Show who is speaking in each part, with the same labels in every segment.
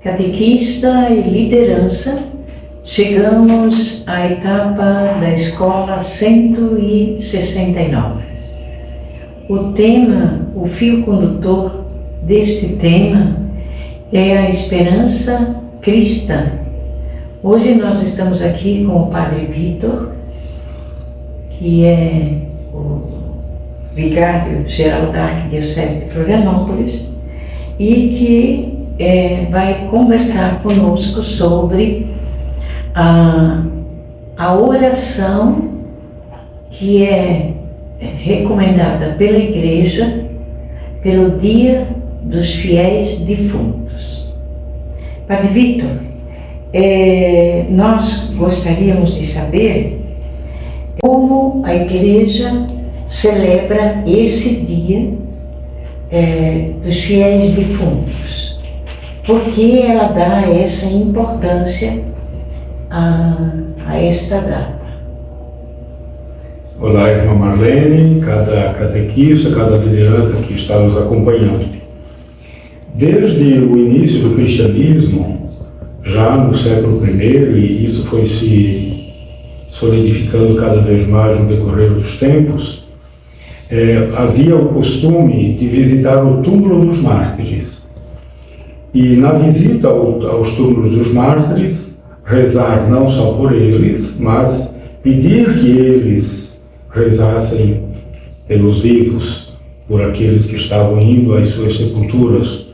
Speaker 1: catequista e liderança, chegamos à etapa da escola 169. O tema, o fio condutor deste tema é a esperança cristã. Hoje nós estamos aqui com o Padre Vitor, que é o vigário-geral da Arquidiocese de Florianópolis e que vai conversar conosco sobre a oração que é recomendada pela Igreja pelo Dia dos Fiéis Defuntos. Padre Vitor, nós gostaríamos de saber como a Igreja celebra esse Dia dos Fiéis Defuntos. Por que ela dá essa importância a esta data?
Speaker 2: Olá, irmã Marlene, cada catequista, cada liderança que está nos acompanhando. Desde o início do cristianismo, já no século I, e isso foi se solidificando cada vez mais no decorrer dos tempos, havia o costume de visitar o túmulo dos mártires. E na visita aos túmulos dos mártires, rezar não só por eles, mas pedir que eles rezassem pelos vivos, por aqueles que estavam indo às suas sepulturas,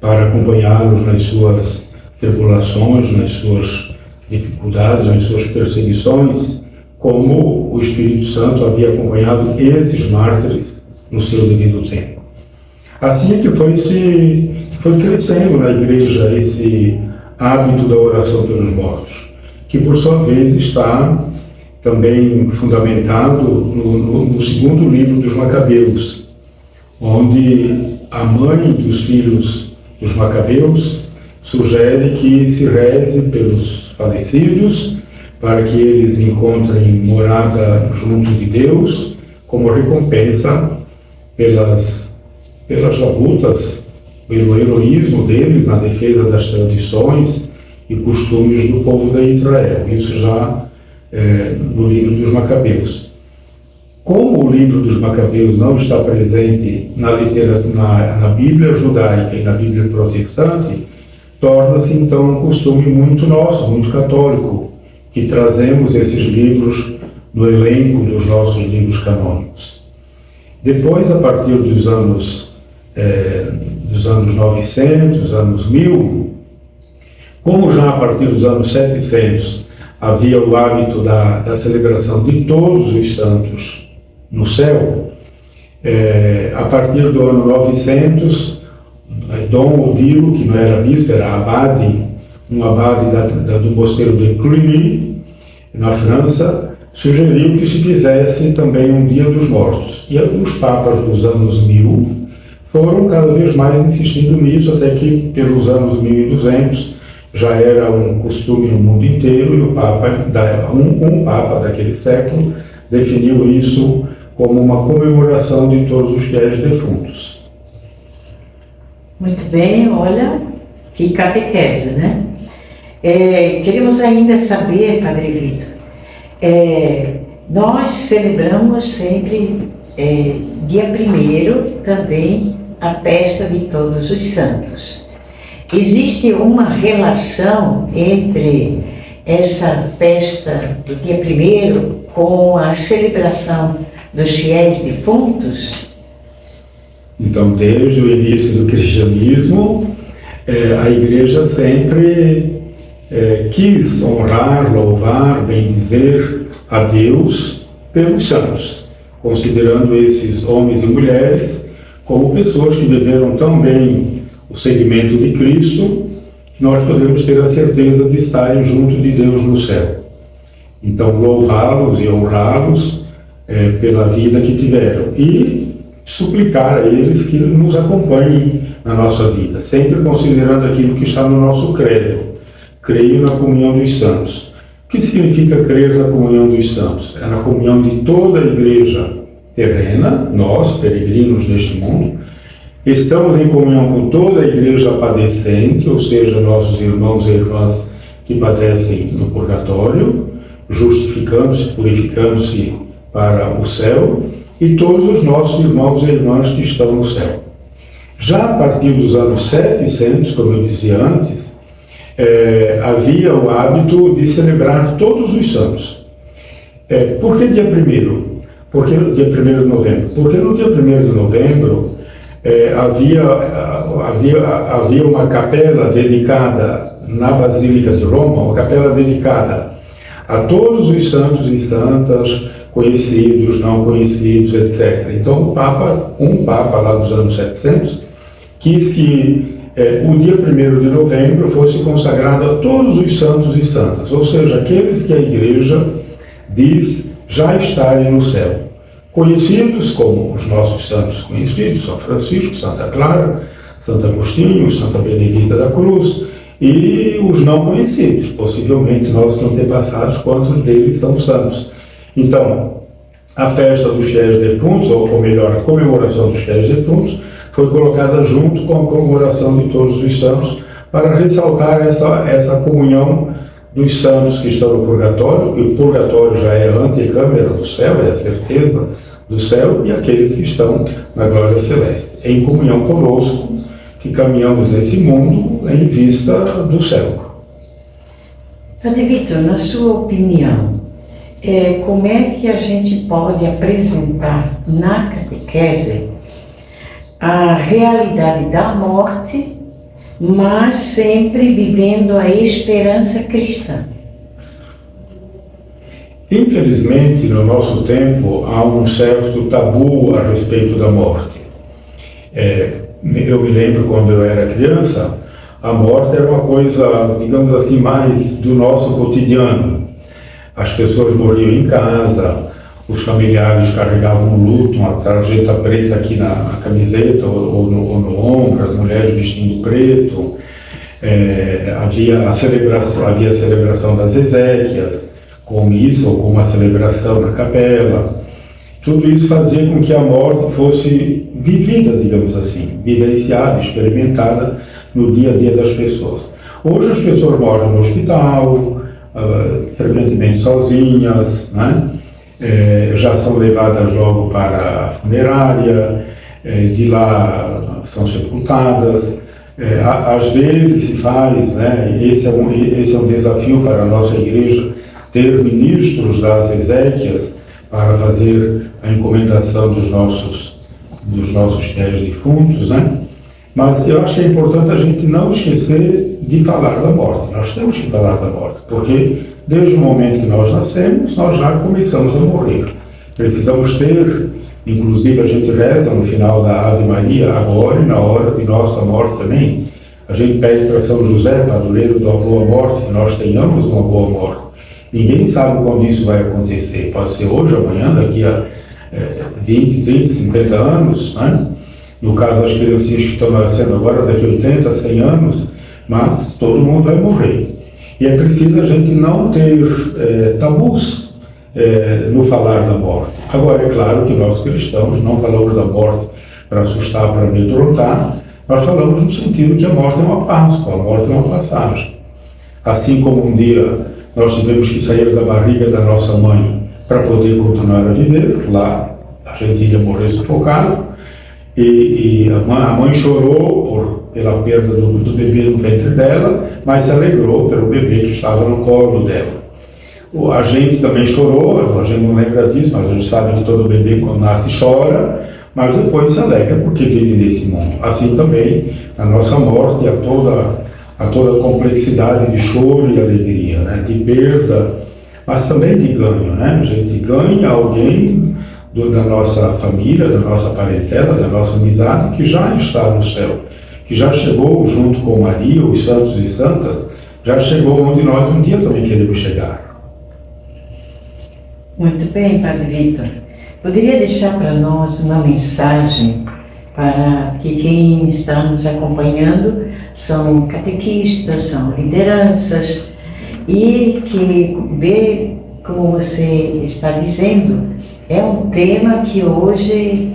Speaker 2: para acompanhá-los nas suas tribulações, nas suas dificuldades, nas suas perseguições, como o Espírito Santo havia acompanhado esses mártires no seu devido tempo. Assim é que foi crescendo na Igreja esse hábito da oração pelos mortos, que por sua vez está também fundamentado no segundo livro dos Macabeus, onde a mãe dos filhos dos Macabeus sugere que se reze pelos falecidos para que eles encontrem morada junto de Deus como recompensa pelas labutas, pelo heroísmo deles na defesa das tradições e costumes do povo de Israel. Isso já no livro dos Macabeus. Como o livro dos Macabeus não está presente na Bíblia judaica e na Bíblia protestante, torna-se então um costume muito nosso, muito católico, que trazemos esses livros no elenco dos nossos livros canônicos. Depois, a partir dos anos 900, anos 1000, como já a partir dos anos 700 havia o hábito da celebração de todos os santos no céu, a partir do ano 900, Dom Odilo, que não era bispo, era abade, um abade do mosteiro de Cluny, na França, sugeriu que se fizesse também um Dia dos Mortos. E os papas dos anos 1000 foram cada vez mais insistindo nisso, até que pelos anos 1200 já era um costume no mundo inteiro, e o Papa, um Papa daquele século, definiu isso como uma comemoração de todos os fiéis defuntos.
Speaker 1: Muito bem, olha, que catequese, né? Queremos ainda saber, Padre Vitor, nós celebramos sempre, dia 1º, também a festa de Todos os Santos. Existe uma relação entre essa festa do dia 1º com a celebração dos fiéis defuntos?
Speaker 2: Então, desde o início do cristianismo, a Igreja sempre quis honrar, louvar, bendizer a Deus pelos santos, considerando esses homens e mulheres como pessoas que viveram tão bem o segmento de Cristo, que nós podemos ter a certeza de estarem junto de Deus no céu. Então, louvá-los e honrá-los pela vida que tiveram e suplicar a eles que nos acompanhem na nossa vida, sempre considerando aquilo que está no nosso credo. Creio na comunhão dos santos. O que significa crer na comunhão dos santos? É na comunhão de toda a Igreja terrena, nós, peregrinos neste mundo, Estamos em comunhão com toda a igreja padecente, ou seja, nossos irmãos e irmãs que padecem no purgatório, justificando-se, purificando-se para o céu, e todos os nossos irmãos e irmãs que estão no céu. Já a partir dos anos 700, como eu dizia antes, havia o hábito de celebrar todos os santos. Por que dia 1º? Porque dia 1º de novembro? Porque no dia 1º de novembro havia uma capela dedicada na Basílica de Roma, uma capela dedicada a todos os santos e santas, conhecidos, não conhecidos, etc. Então um Papa lá dos anos 700, quis que o dia 1º de novembro fosse consagrado a todos os santos e santas, ou seja, aqueles que a Igreja diz já estarem no céu. Conhecidos como os nossos santos conhecidos, São Francisco, Santa Clara, Santo Agostinho, Santa Benedita da Cruz, e os não conhecidos, possivelmente nossos antepassados, quantos deles são santos. Então, a festa dos fiéis defuntos, ou melhor, a comemoração dos fiéis defuntos, foi colocada junto com a comemoração de todos os santos para ressaltar essa comunhão dos santos que estão no purgatório, e o purgatório já é a antecâmara do céu, é a certeza do céu, e aqueles que estão na glória celeste, em comunhão conosco, que caminhamos nesse mundo em vista do céu.
Speaker 1: Padre Vitor, na sua opinião, como é que a gente pode apresentar na catequese a realidade da morte, mas sempre vivendo a esperança cristã?
Speaker 2: Infelizmente, no nosso tempo, há um certo tabu a respeito da morte. Eu me lembro quando eu era criança, a morte era uma coisa, digamos assim, mais do nosso cotidiano. As pessoas morriam em casa, os familiares carregavam um luto, uma tarjeta preta aqui na camiseta ou no ombro, as mulheres vestindo preto. Havia a celebração das exéquias, com missa ou com uma celebração na capela. Tudo isso fazia com que a morte fosse vivida, digamos assim, vivenciada, experimentada no dia a dia das pessoas. Hoje as pessoas moram no hospital, frequentemente sozinhas, né? Já são levadas logo para a funerária, de lá são sepultadas. Às vezes se faz, né? Esse é um desafio para a nossa igreja, ter ministros das exéquias para fazer a encomendação dos nossos fiéis defuntos, né? Mas eu acho que é importante a gente não esquecer de falar da morte. Nós temos que falar da morte, porque desde o momento que nós nascemos, nós já começamos a morrer. Precisamos ter, inclusive a gente reza no final da Ave Maria, agora e na hora de nossa morte também. A gente pede para São José, padroeiro da boa morte, que nós tenhamos uma boa morte. Ninguém sabe quando isso vai acontecer. Pode ser hoje, amanhã, daqui a 20, 30, 50 anos, né? No caso, as criancinhas que estão nascendo agora, daqui a 80, 100 anos, mas todo mundo vai morrer. E é preciso a gente não ter tabus no falar da morte. Agora, é claro que nós cristãos não falamos da morte para assustar, para amedrontar, nós falamos no sentido que a morte é uma Páscoa, a morte é uma passagem. Assim como um dia nós tivemos que sair da barriga da nossa mãe para poder continuar a viver, lá a gente ia morrer sufocado, e a mãe chorou pela perda do bebê no ventre dela, mas se alegrou pelo bebê que estava no colo dela. A gente também chorou, a gente não lembra disso, mas a gente sabe que todo bebê quando nasce chora, mas depois se alegra porque vive nesse mundo. Assim também, a nossa morte, a toda a complexidade de choro e alegria, né? De perda, mas também de ganho, né? A gente ganha alguém da nossa família, da nossa parentela, da nossa amizade, que já está no céu, que já chegou junto com Maria, os santos e santas, já chegou onde nós um dia também queremos chegar.
Speaker 1: Muito bem, Padre Vitor. Poderia deixar para nós uma mensagem para que quem está nos acompanhando são catequistas, são lideranças, e que vê, como você está dizendo, é um tema que hoje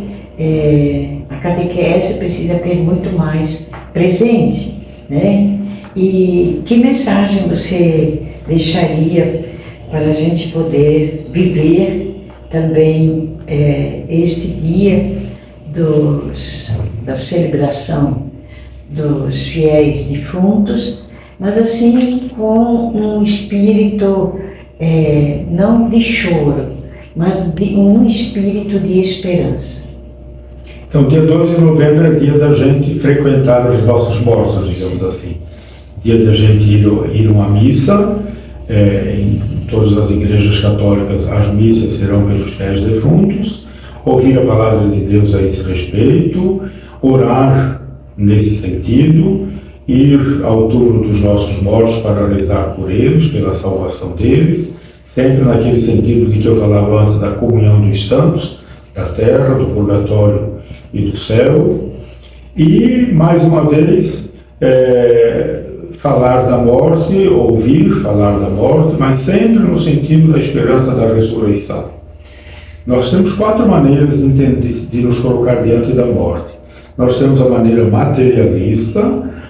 Speaker 1: a catequese precisa ter muito mais presente, né? E que mensagem você deixaria para a gente poder viver também este dia da celebração dos fiéis defuntos, mas assim com um espírito não de choro, mas de um espírito de esperança.
Speaker 2: Então, dia 12 de novembro é dia da gente frequentar os nossos mortos, digamos assim. Dia da gente ir a uma missa, em todas as igrejas católicas as missas serão pelos fiéis defuntos, ouvir a palavra de Deus a esse respeito, orar nesse sentido, ir ao túmulo dos nossos mortos para rezar por eles, pela salvação deles, sempre naquele sentido de que eu falava antes da comunhão dos santos, da terra, do purgatório e do céu, e mais uma vez falar da morte, ouvir falar da morte, mas sempre no sentido da esperança da ressurreição. Nós temos 4 maneiras de nos colocar diante da morte. Nós temos a maneira materialista,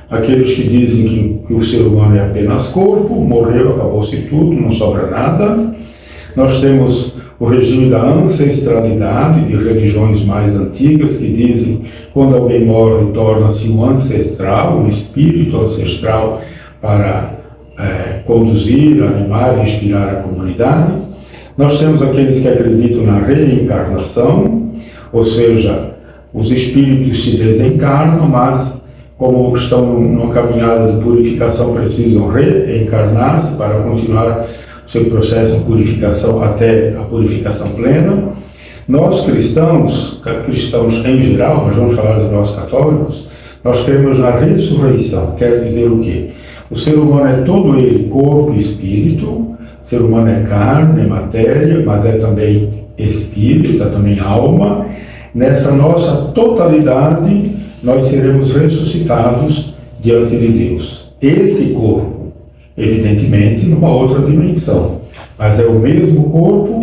Speaker 2: aqueles que dizem que o ser humano é apenas corpo, morreu, acabou-se tudo, não sobra nada. Nós temos o regime da ancestralidade, de religiões mais antigas, que dizem que quando alguém morre, torna-se um ancestral, um espírito ancestral para conduzir, animar e inspirar a comunidade. Nós temos aqueles que acreditam na reencarnação, ou seja, os espíritos se desencarnam, mas como estão numa caminhada de purificação, precisam reencarnar-se para continuar o seu processo de purificação até a purificação plena. Nós cristãos em geral, mas vamos falar de nós católicos, nós cremos na ressurreição. Quer dizer o quê? O ser humano é todo ele corpo e espírito, o ser humano é carne, é matéria, mas é também espírito, é também alma. Nessa nossa totalidade, nós seremos ressuscitados diante de Deus. Esse corpo, evidentemente, numa outra dimensão, mas é o mesmo corpo,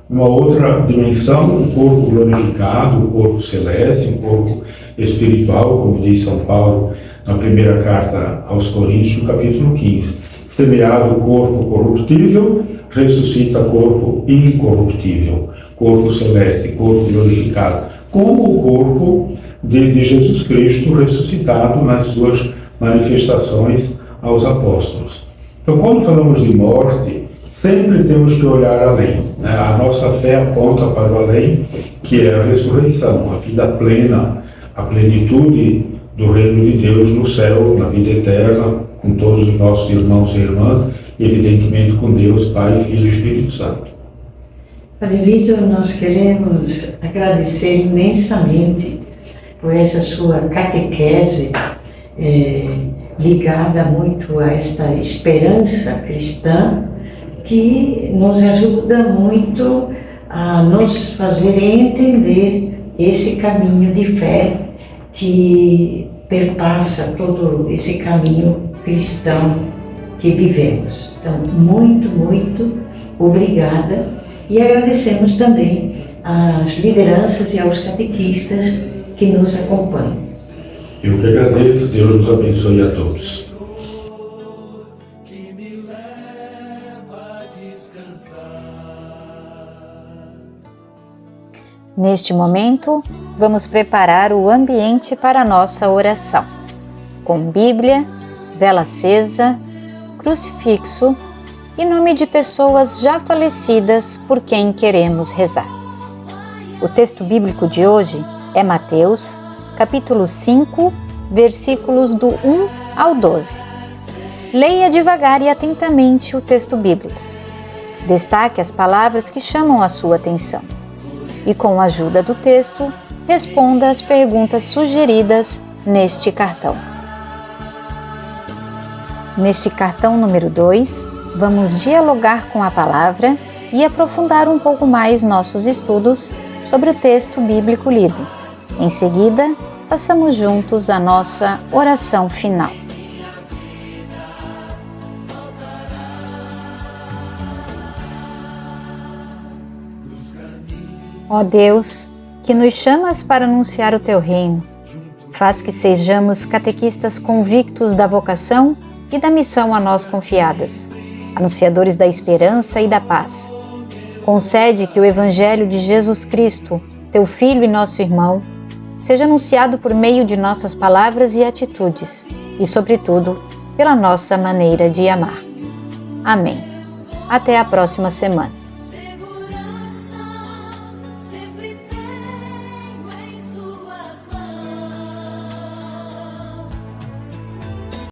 Speaker 2: numa outra dimensão, um corpo glorificado, um corpo celeste, um corpo espiritual, como diz São Paulo na primeira carta aos Coríntios, no capítulo 15. Semeado o corpo corruptível, ressuscita corpo incorruptível, corpo celeste, corpo glorificado, como o corpo de Jesus Cristo ressuscitado nas suas manifestações aos apóstolos. Então, quando falamos de morte, sempre temos que olhar além, né? A nossa fé aponta para o além, que é a ressurreição, a vida plena, a plenitude do reino de Deus no céu, na vida eterna, com todos os nossos irmãos e irmãs, e evidentemente com Deus, Pai, Filho e Espírito Santo.
Speaker 1: Padre Vitor, nós queremos agradecer imensamente por essa sua catequese ligada muito a esta esperança cristã, que nos ajuda muito a nos fazer entender esse caminho de fé que perpassa todo esse caminho cristão que vivemos. Então, muito, muito obrigada, e agradecemos também às lideranças e aos catequistas que nos acompanham.
Speaker 2: Eu que agradeço, Deus nos abençoe a todos.
Speaker 3: Neste momento, vamos preparar o ambiente para a nossa oração, com Bíblia, vela acesa, crucifixo e nome de pessoas já falecidas por quem queremos rezar. O texto bíblico de hoje é Mateus, capítulo 5, versículos do 1 ao 12. Leia devagar e atentamente o texto bíblico. Destaque as palavras que chamam a sua atenção. E com a ajuda do texto, responda as perguntas sugeridas neste cartão. Neste cartão número 2, vamos dialogar com a palavra e aprofundar um pouco mais nossos estudos sobre o texto bíblico lido. Em seguida, façamos juntos a nossa oração final. Ó Deus, que nos chamas para anunciar o teu reino. Faz que sejamos catequistas convictos da vocação e da missão a nós confiadas, anunciadores da esperança e da paz. Concede que o Evangelho de Jesus Cristo, teu Filho e nosso irmão, seja anunciado por meio de nossas palavras e atitudes, e, sobretudo, pela nossa maneira de amar. Amém. Até a próxima semana.